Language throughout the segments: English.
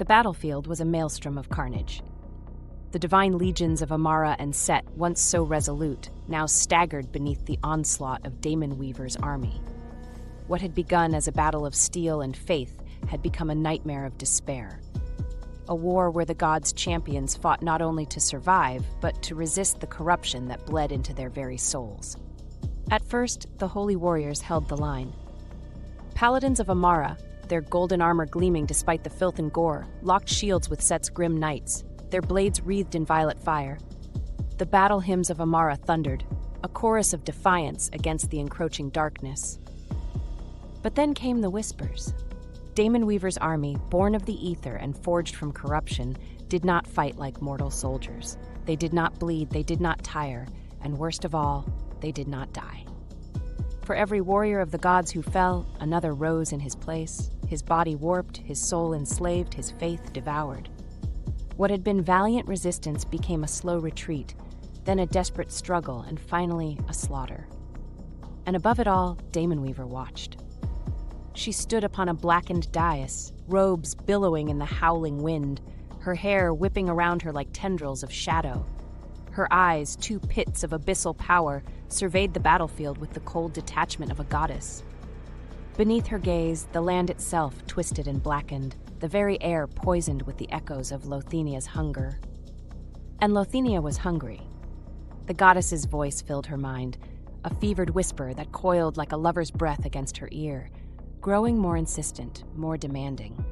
battlefield was a maelstrom of carnage. The divine legions of Amara and Set, once so resolute, now staggered beneath the onslaught of Daemonweaver's army. What had begun as a battle of steel and faith had become a nightmare of despair. A war where the gods' champions fought not only to survive, but to resist the corruption that bled into their very souls. At first, the holy warriors held the line. Paladins of Amara, their golden armor gleaming despite the filth and gore, locked shields with Set's grim knights, their blades wreathed in violet fire. The battle hymns of Amara thundered, a chorus of defiance against the encroaching darkness. But then came the whispers. Daemonweaver's army, born of the ether and forged from corruption, did not fight like mortal soldiers. They did not bleed, they did not tire, and worst of all, they did not die. For every warrior of the gods who fell, another rose in his place, his body warped, his soul enslaved, his faith devoured. What had been valiant resistance became a slow retreat, then a desperate struggle, and finally a slaughter. And above it all, Daemonweaver watched. She stood upon a blackened dais, robes billowing in the howling wind, her hair whipping around her like tendrils of shadow. Her eyes, two pits of abyssal power, surveyed the battlefield with the cold detachment of a goddess. Beneath her gaze, the land itself twisted and blackened, the very air poisoned with the echoes of Lothenia's hunger. And Lothenia was hungry. The goddess's voice filled her mind, a fevered whisper that coiled like a lover's breath against her ear, growing more insistent, more demanding.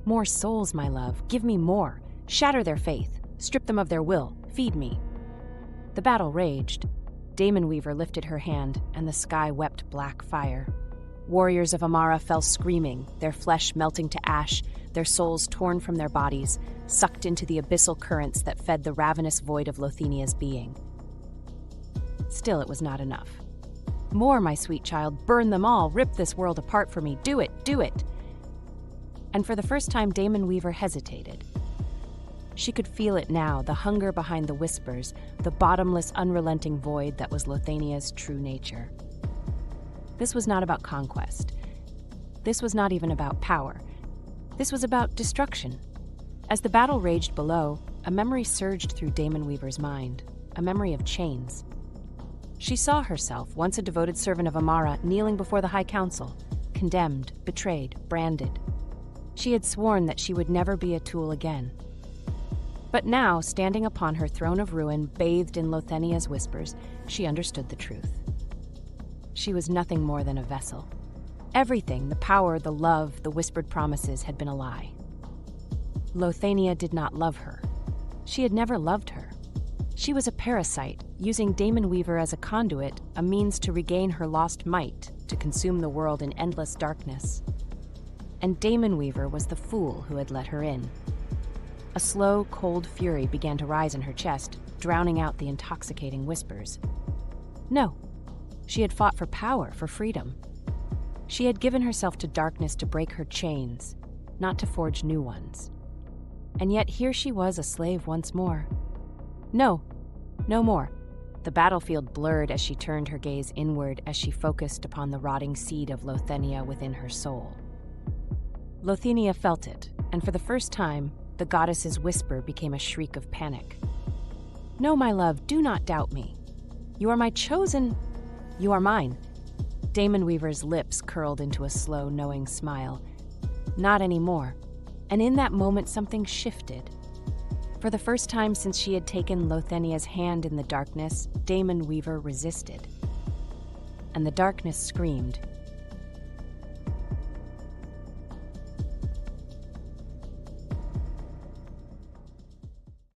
More souls, my love, give me more. Shatter their faith, strip them of their will, feed me. The battle raged. Daemonweaver lifted her hand, and the sky wept black fire. Warriors of Amara fell screaming, their flesh melting to ash, their souls torn from their bodies, sucked into the abyssal currents that fed the ravenous void of Lothenia's being. Still, it was not enough. More, my sweet child, burn them all, rip this world apart for me, do it, do it! And for the first time, Daemonweaver hesitated. She could feel it now, the hunger behind the whispers, the bottomless, unrelenting void that was Lothenia's true nature. This was not about conquest. This was not even about power. This was about destruction. As the battle raged below, a memory surged through Daemonweaver's mind, a memory of chains. She saw herself, once a devoted servant of Amara, kneeling before the High Council, condemned, betrayed, branded. She had sworn that she would never be a tool again. But now, standing upon her throne of ruin, bathed in Lothenia's whispers, she understood the truth. She was nothing more than a vessel. Everything, the power, the love, the whispered promises, had been a lie. Lothenia did not love her. She had never loved her. She was a parasite, using Daemonweaver as a conduit, a means to regain her lost might, to consume the world in endless darkness. And Daemonweaver was the fool who had let her in. A slow, cold fury began to rise in her chest, drowning out the intoxicating whispers. No, she had fought for power, for freedom. She had given herself to darkness to break her chains, not to forge new ones. And yet here she was, a slave once more. No, no more. The battlefield blurred as she turned her gaze inward, as she focused upon the rotting seed of Lothenia within her soul. Lothenia felt it, and for the first time, the goddess's whisper became a shriek of panic. No, my love, do not doubt me. You are my chosen... You are mine. Daemonweaver's lips curled into a slow, knowing smile. Not anymore. And in that moment, something shifted. For the first time since she had taken Lothenia's hand in the darkness, Daemonweaver resisted. And the darkness screamed,